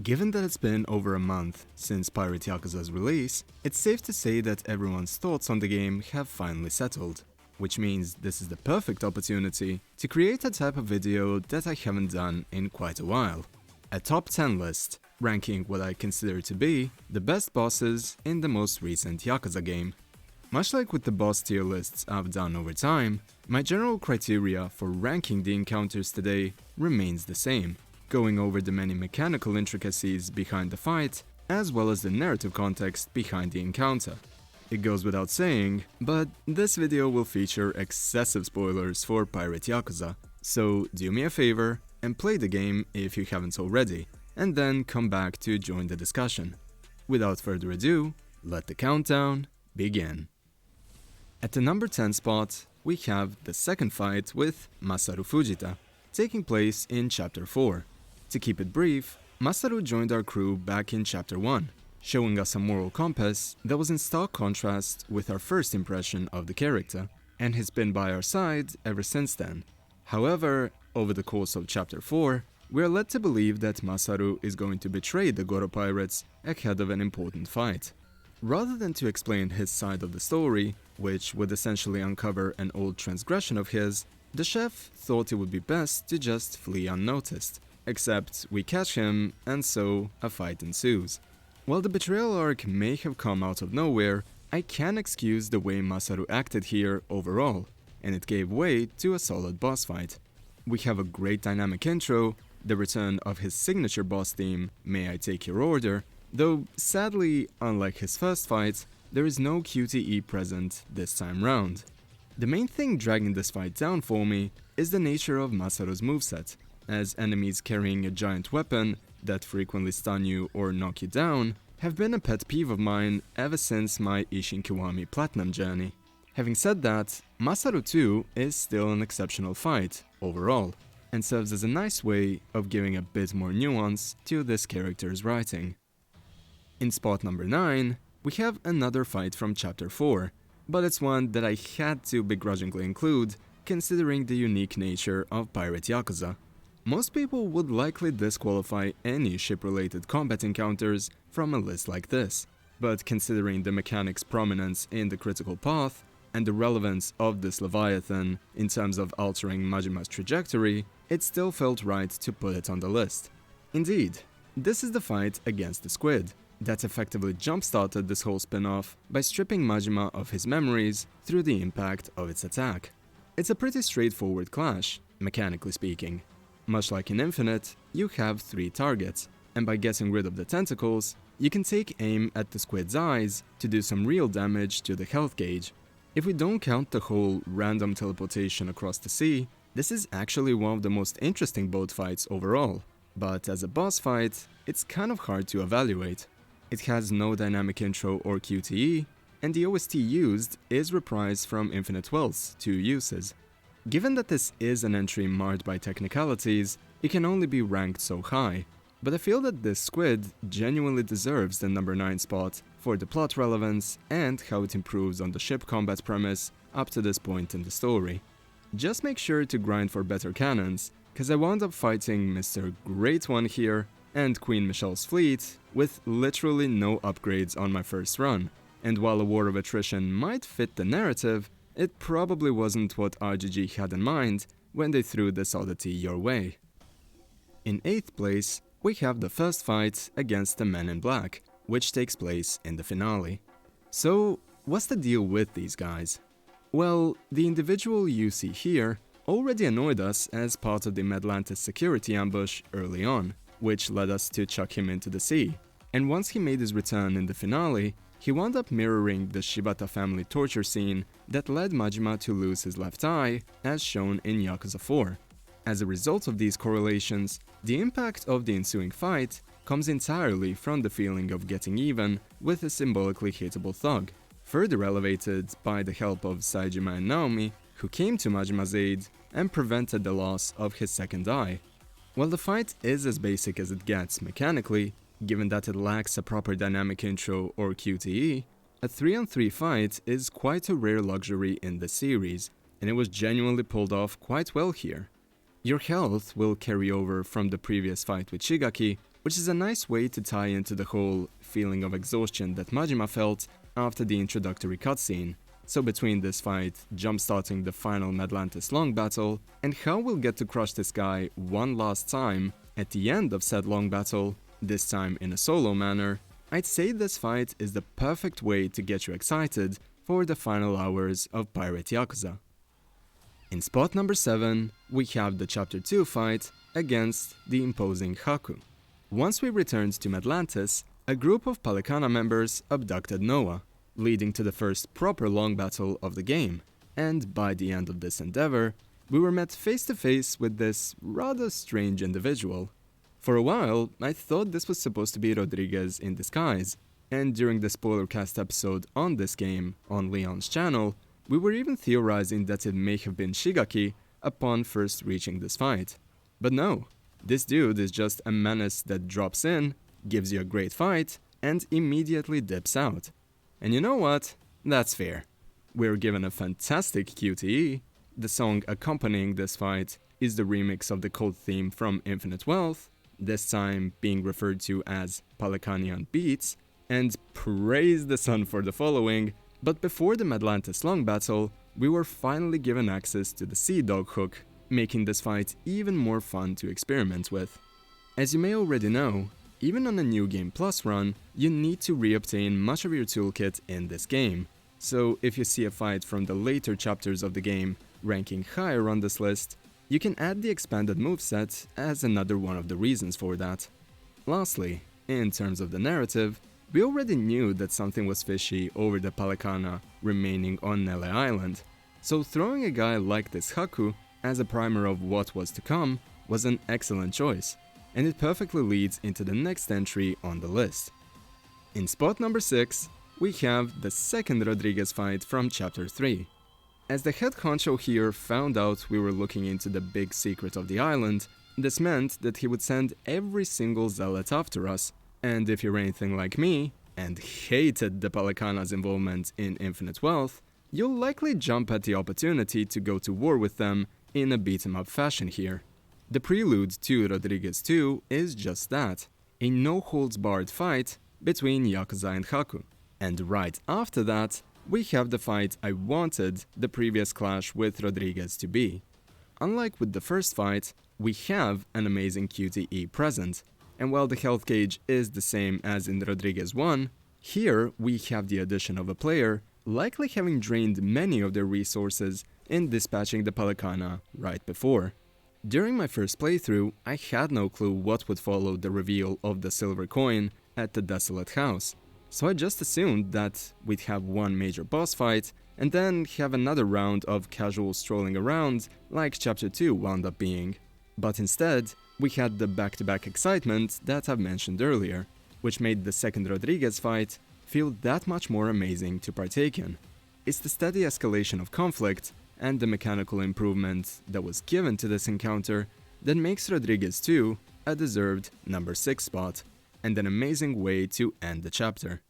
Given that it's been over a month since Pirate Yakuza's release, it's safe to say that everyone's thoughts on the game have finally settled, which means this is the perfect opportunity to create a type of video that I haven't done in quite a while. A top 10 list, ranking what I consider to be the best bosses in the most recent Yakuza game. Much like with the boss tier lists I've done over time, my general criteria for ranking the encounters today remains the same, going over the many mechanical intricacies behind the fight, as well as the narrative context behind the encounter. It goes without saying, but this video will feature excessive spoilers for Pirate Yakuza, so do me a favor and play the game if you haven't already, and then come back to join the discussion. Without further ado, let the countdown begin. At the number 10 spot, we have the second fight with Masaru Fujita, taking place in Chapter 4. To keep it brief, Masaru joined our crew back in Chapter 1, showing us a moral compass that was in stark contrast with our first impression of the character, and has been by our side ever since then. However, over the course of Chapter 4, we are led to believe that Masaru is going to betray the Goro pirates ahead of an important fight. Rather than to explain his side of the story, which would essentially uncover an old transgression of his, the chef thought it would be best to just flee unnoticed. Except we catch him, and so a fight ensues. While the betrayal arc may have come out of nowhere, I can excuse the way Masaru acted here overall, and it gave way to a solid boss fight. We have a great dynamic intro, the return of his signature boss theme, May I Take Your Order, though sadly, unlike his first fight, there is no QTE present this time round. The main thing dragging this fight down for me is the nature of Masaru's moveset, as enemies carrying a giant weapon that frequently stun you or knock you down have been a pet peeve of mine ever since my Ishin Kiwami Platinum journey. Having said that, Masaru 2 is still an exceptional fight overall, and serves as a nice way of giving a bit more nuance to this character's writing. In spot number 9, we have another fight from Chapter 4, but it's one that I had to begrudgingly include considering the unique nature of Pirate Yakuza. Most people would likely disqualify any ship-related combat encounters from a list like this, but considering the mechanic's prominence in the critical path and the relevance of this Leviathan in terms of altering Majima's trajectory, it still felt right to put it on the list. Indeed, this is the fight against the squid that effectively jump-started this whole spin-off by stripping Majima of his memories through the impact of its attack. It's a pretty straightforward clash, mechanically speaking. Much like in Infinite, you have 3 targets, and by getting rid of the tentacles, you can take aim at the squid's eyes to do some real damage to the health gauge. If we don't count the whole random teleportation across the sea, this is actually one of the most interesting boat fights overall, but as a boss fight, it's kind of hard to evaluate. It has no dynamic intro or QTE, and the OST used is reprised from Infinite Wealth's 2 uses. Given that this is an entry marred by technicalities, it can only be ranked so high, but I feel that this squid genuinely deserves the number 9 spot for the plot relevance and how it improves on the ship combat premise up to this point in the story. Just make sure to grind for better cannons, cause I wound up fighting Mr. Great One here and Queen Michelle's fleet with literally no upgrades on my first run, and while a war of attrition might fit the narrative, it probably wasn't what RGG had in mind when they threw this oddity your way. In 8th place, we have the first fight against the Men in Black, which takes place in the finale. So, what's the deal with these guys? Well, the individual you see here already annoyed us as part of the Medlantis security ambush early on, which led us to chuck him into the sea. And once he made his return in the finale, he wound up mirroring the Shibata family torture scene that led Majima to lose his left eye, as shown in Yakuza 4. As a result of these correlations, the impact of the ensuing fight comes entirely from the feeling of getting even with a symbolically hateable thug, further elevated by the help of Saejima and Naomi, who came to Majima's aid and prevented the loss of his second eye. While the fight is as basic as it gets mechanically, given that it lacks a proper dynamic intro or QTE, a 3-on-3 fight is quite a rare luxury in the series, and it was genuinely pulled off quite well here. Your health will carry over from the previous fight with Shigaki, which is a nice way to tie into the whole feeling of exhaustion that Majima felt after the introductory cutscene. So between this fight, jump-starting the final Madlantis long battle, and how we'll get to crush this guy one last time at the end of said long battle, this time in a solo manner, I'd say this fight is the perfect way to get you excited for the final hours of Pirate Yakuza. In spot number 7, we have the Chapter 2 fight against the imposing Haku. Once we returned to Madlantis, a group of Palicana members abducted Noah, leading to the first proper long battle of the game, and by the end of this endeavor, we were met face to face with this rather strange individual. For a while, I thought this was supposed to be Rodriguez in disguise, and during the spoilercast episode on this game on Leon's channel, we were even theorizing that it may have been Shigaki upon first reaching this fight. But no, this dude is just a menace that drops in, gives you a great fight, and immediately dips out. And you know what? That's fair. We're given a fantastic QTE. The song accompanying this fight is the remix of the cult theme from Infinite Wealth, this time being referred to as Palicanian Beats, and praise the sun for the following. But before the Madlantis long battle, we were finally given access to the Sea Dog hook, making this fight even more fun to experiment with. As you may already know, even on a New Game Plus run, you need to reobtain much of your toolkit in this game. So if you see a fight from the later chapters of the game ranking higher on this list, you can add the expanded moveset as another one of the reasons for that. Lastly, in terms of the narrative, we already knew that something was fishy over the Palicana remaining on Nele Island, so throwing a guy like this Haku as a primer of what was to come was an excellent choice, and it perfectly leads into the next entry on the list. In spot number 6, we have the second Rodriguez fight from Chapter 3. As the head honcho here found out we were looking into the big secret of the island, this meant that he would send every single zealot after us, and if you're anything like me, and hated the Palicana's involvement in Infinite Wealth, you'll likely jump at the opportunity to go to war with them in a beat-em-up fashion here. The prelude to Rodriguez 2 is just that, a no-holds-barred fight between Yakuza and Haku. And right after that, we have the fight I wanted the previous clash with Rodriguez to be. Unlike with the first fight, we have an amazing QTE present, and while the health gauge is the same as in Rodriguez 1, here we have the addition of a player likely having drained many of their resources in dispatching the Palicana right before. During my first playthrough, I had no clue what would follow the reveal of the silver coin at the Desolate House, so I just assumed that we'd have one major boss fight and then have another round of casual strolling around like Chapter 2 wound up being. But instead, we had the back-to-back excitement that I've mentioned earlier, which made the second Rodriguez fight feel that much more amazing to partake in. It's the steady escalation of conflict and the mechanical improvement that was given to this encounter that makes Rodriguez 2 a deserved number 6 spot, and an amazing way to end the chapter.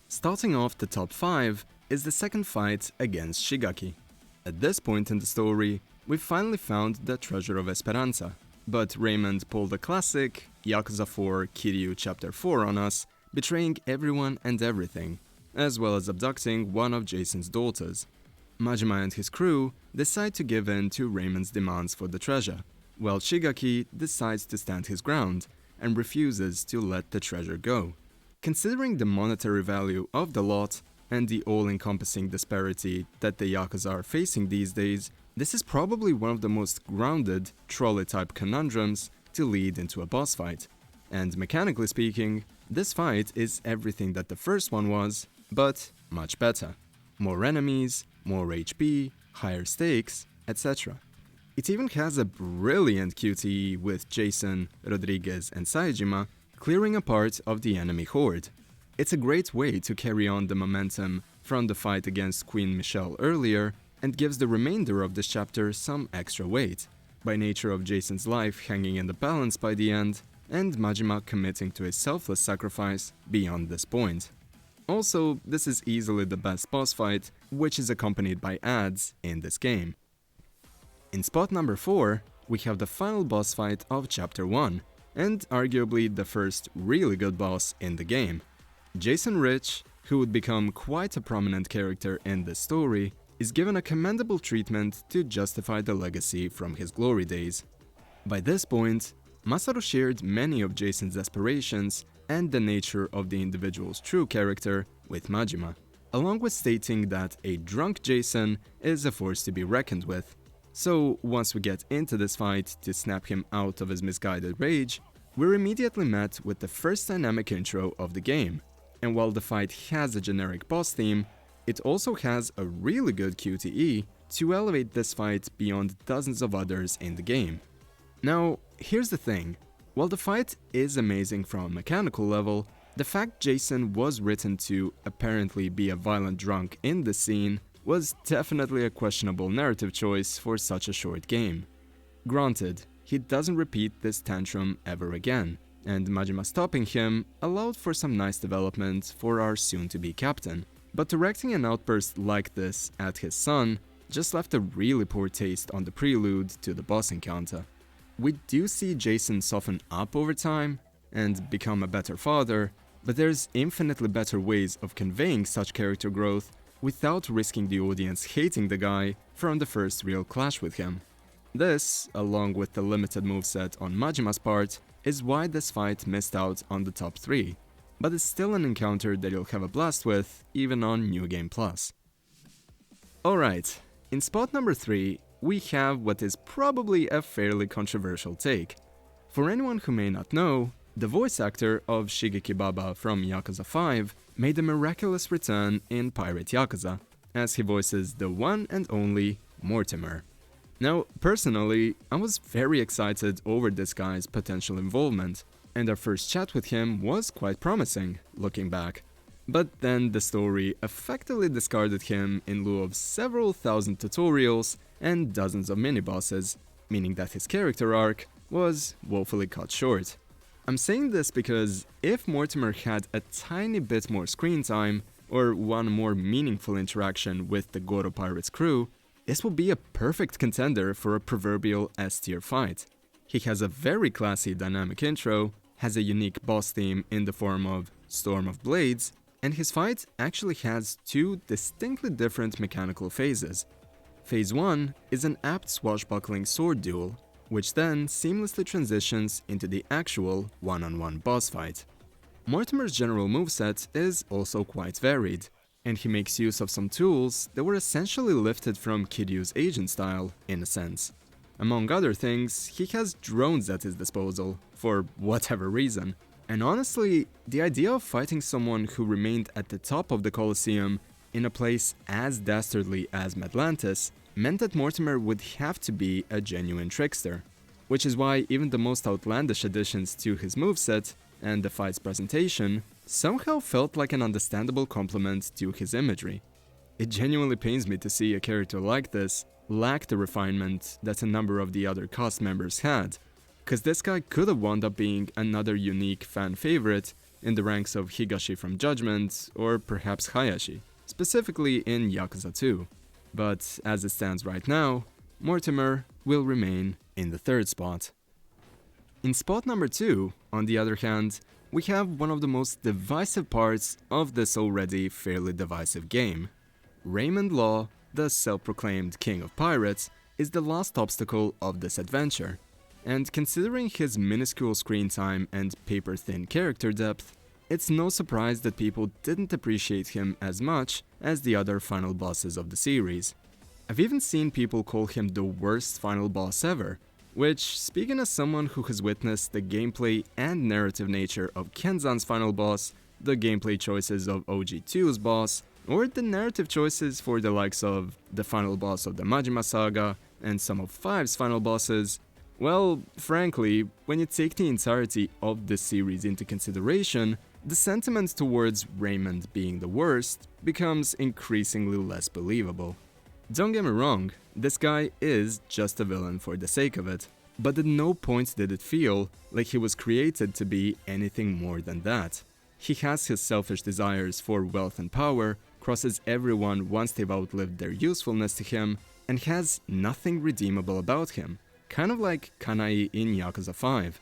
Starting off the top 5 is the second fight against Shigaki. At this point in the story, we finally found the Treasure of Esperanza, but Raymond pulled a classic Yakuza 4 Kiryu Chapter 4 on us, betraying everyone and everything, as well as abducting one of Jason's daughters. Majima and his crew decide to give in to Raymond's demands for the treasure, while Shigaki decides to stand his ground and refuses to let the treasure go. Considering the monetary value of the lot and the all-encompassing disparity that the Yakuza are facing these days, this is probably one of the most grounded, trolley-type conundrums to lead into a boss fight. And mechanically speaking, this fight is everything that the first one was, but much better. More enemies, more HP, higher stakes, etc. It even has a brilliant QTE with Jason, Rodriguez and Saejima clearing a part of the enemy horde. It's a great way to carry on the momentum from the fight against Queen Michelle earlier and gives the remainder of this chapter some extra weight, by nature of Jason's life hanging in the balance by the end, and Majima committing to a selfless sacrifice beyond this point. Also, this is easily the best boss fight, which is accompanied by ads in this game. In spot number 4, we have the final boss fight of Chapter 1, and arguably the first really good boss in the game. Jason Rich, who would become quite a prominent character in this story, is given a commendable treatment to justify the legacy from his glory days. By this point, Masaru shared many of Jason's aspirations and the nature of the individual's true character with Majima, along with stating that a drunk Jason is a force to be reckoned with. So once we get into this fight to snap him out of his misguided rage, we're immediately met with the first dynamic intro of the game. And while the fight has a generic boss theme, it also has a really good QTE to elevate this fight beyond dozens of others in the game. Now, here's the thing. While the fight is amazing from a mechanical level, the fact Jason was written to apparently be a violent drunk in the scene was definitely a questionable narrative choice for such a short game. Granted, he doesn't repeat this tantrum ever again, and Majima stopping him allowed for some nice development for our soon-to-be captain. But directing an outburst like this at his son just left a really poor taste on the prelude to the boss encounter. We do see Jason soften up over time and become a better father, but there's infinitely better ways of conveying such character growth without risking the audience hating the guy from the first real clash with him. This, along with the limited moveset on Majima's part, is why this fight missed out on the top 3, but it's still an encounter that you'll have a blast with, even on New Game Plus. Alright, in spot number 3, we have what is probably a fairly controversial take. For anyone who may not know, the voice actor of Shigeki Baba from Yakuza 5 made a miraculous return in Pirate Yakuza, as he voices the one and only Mortimer. Now, personally, I was very excited over this guy's potential involvement, and our first chat with him was quite promising, looking back. But then the story effectively discarded him in lieu of several thousand tutorials and dozens of mini-bosses, meaning that his character arc was woefully cut short. I'm saying this because if Mortimer had a tiny bit more screen time, or one more meaningful interaction with the Goro Pirates crew, this would be a perfect contender for a proverbial S-tier fight. He has a very classy dynamic intro, has a unique boss theme in the form of Storm of Blades, and his fight actually has 2 distinctly different mechanical phases. Phase 1 is an apt swashbuckling sword duel, which then seamlessly transitions into the actual one-on-one boss fight. Mortimer's general moveset is also quite varied, and he makes use of some tools that were essentially lifted from Kiryu's agent style, in a sense. Among other things, he has drones at his disposal, for whatever reason. And honestly, the idea of fighting someone who remained at the top of the Colosseum in a place as dastardly as Medlantis meant that Mortimer would have to be a genuine trickster. Which is why even the most outlandish additions to his moveset and the fight's presentation somehow felt like an understandable compliment to his imagery. It genuinely pains me to see a character like this lack the refinement that a number of the other cast members had, cause this guy could have wound up being another unique fan favorite in the ranks of Higashi from Judgment or perhaps Hayashi, specifically in Yakuza 2. But as it stands right now, Mortimer will remain in the 3rd spot. In spot number 2, on the other hand, we have one of the most divisive parts of this already fairly divisive game. Raymond Law, the self-proclaimed king of pirates, is the last obstacle of this adventure, and considering his minuscule screen time and paper-thin character depth, it's no surprise that people didn't appreciate him as much as the other final bosses of the series. I've even seen people call him the worst final boss ever, which, speaking as someone who has witnessed the gameplay and narrative nature of Kenzan's final boss, the gameplay choices of OG2's boss, or the narrative choices for the likes of the final boss of the Majima saga and some of 5's final bosses, well, frankly, when you take the entirety of this series into consideration, the sentiment towards Raymond being the worst becomes increasingly less believable. Don't get me wrong, this guy is just a villain for the sake of it, but at no point did it feel like he was created to be anything more than that. He has his selfish desires for wealth and power, crosses everyone once they've outlived their usefulness to him, and has nothing redeemable about him, kind of like Kanai in Yakuza 5.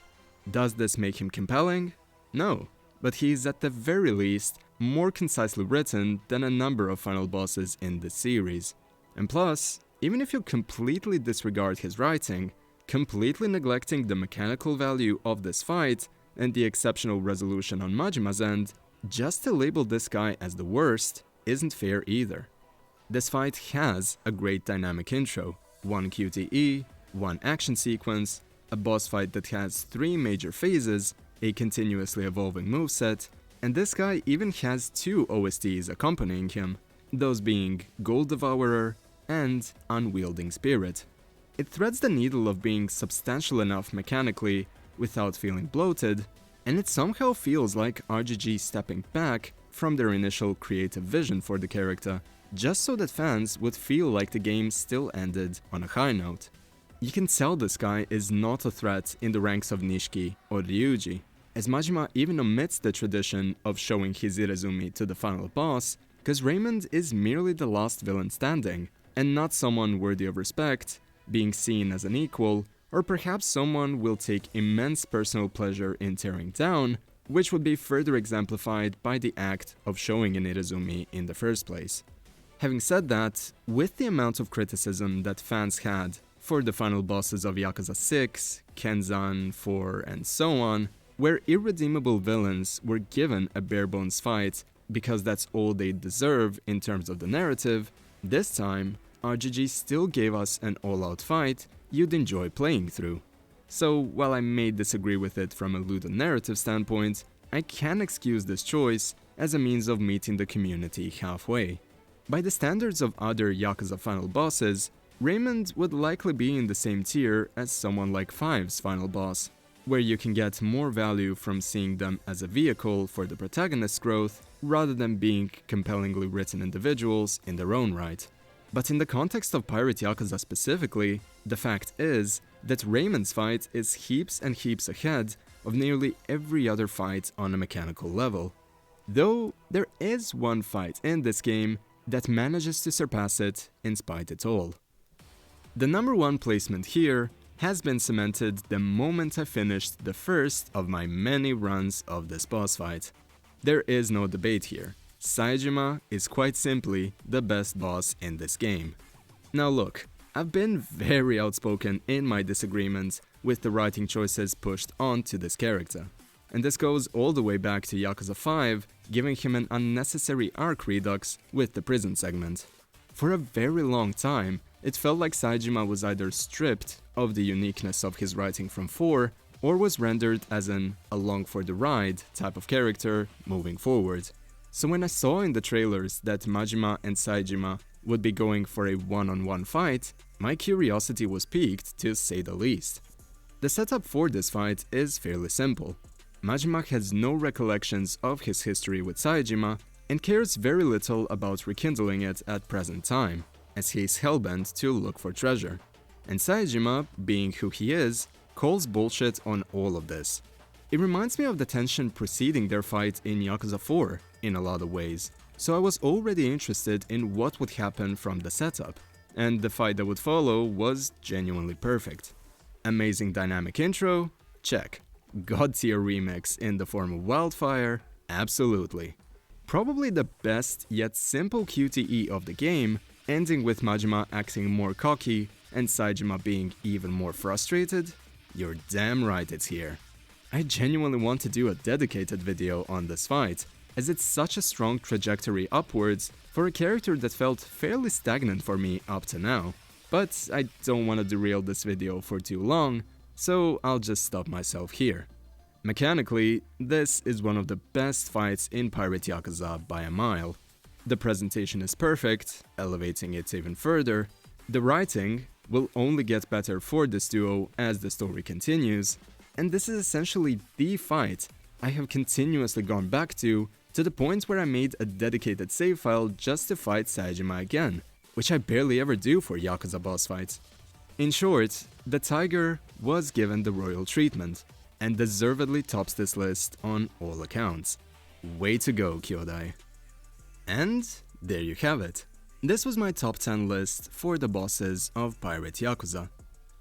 Does this make him compelling? No, but he's at the very least more concisely written than a number of final bosses in this series. And plus, even if you completely disregard his writing, completely neglecting the mechanical value of this fight and the exceptional resolution on Majima's end, just to label this guy as the worst isn't fair either. This fight has a great dynamic intro, one QTE, one action sequence, a boss fight that has 3 major phases, a continuously evolving moveset, and this guy even has 2 OSTs accompanying him, those being Gold Devourer and Unwielding Spirit. It threads the needle of being substantial enough mechanically without feeling bloated, and it somehow feels like RGG stepping back from their initial creative vision for the character, just so that fans would feel like the game still ended on a high note. You can tell this guy is not a threat in the ranks of Nishiki or Ryuji, as Majima even omits the tradition of showing his Irezumi to the final boss, because Raymond is merely the last villain standing, and not someone worthy of respect, being seen as an equal, or perhaps someone will take immense personal pleasure in tearing down, which would be further exemplified by the act of showing an Irezumi in the first place. Having said that, with the amount of criticism that fans had for the final bosses of Yakuza 6, Kenzan 4, and so on, where irredeemable villains were given a bare-bones fight because that's all they deserve in terms of the narrative, this time, RGG still gave us an all-out fight you'd enjoy playing through. So while I may disagree with it from a ludonarrative standpoint, I can excuse this choice as a means of meeting the community halfway. By the standards of other Yakuza final bosses, Raymond would likely be in the same tier as someone like 5's final boss, where you can get more value from seeing them as a vehicle for the protagonist's growth rather than being compellingly written individuals in their own right. But in the context of Pirate Yakuza specifically, the fact is that Raymond's fight is heaps and heaps ahead of nearly every other fight on a mechanical level. Though there is one fight in this game that manages to surpass it in spite it all. The number 1 placement here has been cemented the moment I finished the first of my many runs of this boss fight. There is no debate here. Saejima is quite simply the best boss in this game. Now look, I've been very outspoken in my disagreements with the writing choices pushed onto this character. And this goes all the way back to Yakuza 5, giving him an unnecessary arc redux with the prison segment. For a very long time, it felt like Saejima was either stripped of the uniqueness of his writing from 4, or was rendered as an along for the ride type of character moving forward. So when I saw in the trailers that Majima and Saejima would be going for a one-on-one fight, my curiosity was piqued to say the least. The setup for this fight is fairly simple. Majima has no recollections of his history with Saejima and cares very little about rekindling it at present time, as he is hellbent to look for treasure. And Saejima, being who he is, calls bullshit on all of this. It reminds me of the tension preceding their fight in Yakuza 4 in a lot of ways, so I was already interested in what would happen from the setup, and the fight that would follow was genuinely perfect. Amazing dynamic intro? Check. God tier remix in the form of Wildfire? Absolutely. Probably the best yet simple QTE of the game, ending with Majima acting more cocky and Saejima being even more frustrated? You're damn right it's here. I genuinely want to do a dedicated video on this fight, as it's such a strong trajectory upwards for a character that felt fairly stagnant for me up to now. But I don't want to derail this video for too long, so I'll just stop myself here. Mechanically, this is one of the best fights in Pirate Yakuza by a mile. The presentation is perfect, elevating it even further. The writing will only get better for this duo as the story continues, and this is essentially the fight I have continuously gone back to the point where I made a dedicated save file just to fight Saejima again, which I barely ever do for Yakuza boss fights. In short, the Tiger was given the royal treatment, and deservedly tops this list on all accounts. Way to go, Kyodai. And there you have it. This was my top 10 list for the bosses of Pirate Yakuza.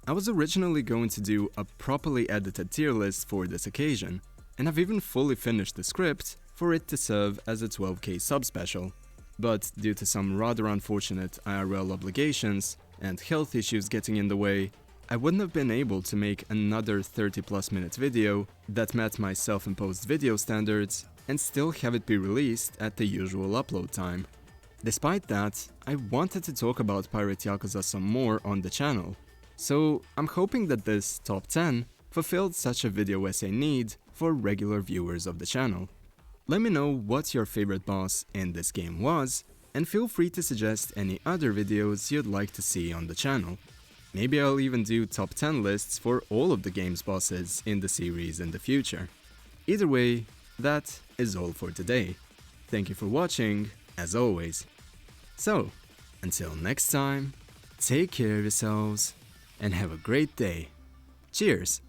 I was originally going to do a properly edited tier list for this occasion, and I've even fully finished the script for it to serve as a 12k sub-special. But due to some rather unfortunate IRL obligations and health issues getting in the way, I wouldn't have been able to make another 30+ minute video that met my self-imposed video standards and still have it be released at the usual upload time. Despite that, I wanted to talk about Pirate Yakuza some more on the channel, so I'm hoping that this top 10 fulfilled such a video essay need for regular viewers of the channel. Let me know what your favorite boss in this game was, and feel free to suggest any other videos you'd like to see on the channel. Maybe I'll even do top 10 lists for all of the game's bosses in the series in the future. Either way, that is all for today. Thank you for watching, as always. So, until next time, take care of yourselves, and have a great day. Cheers!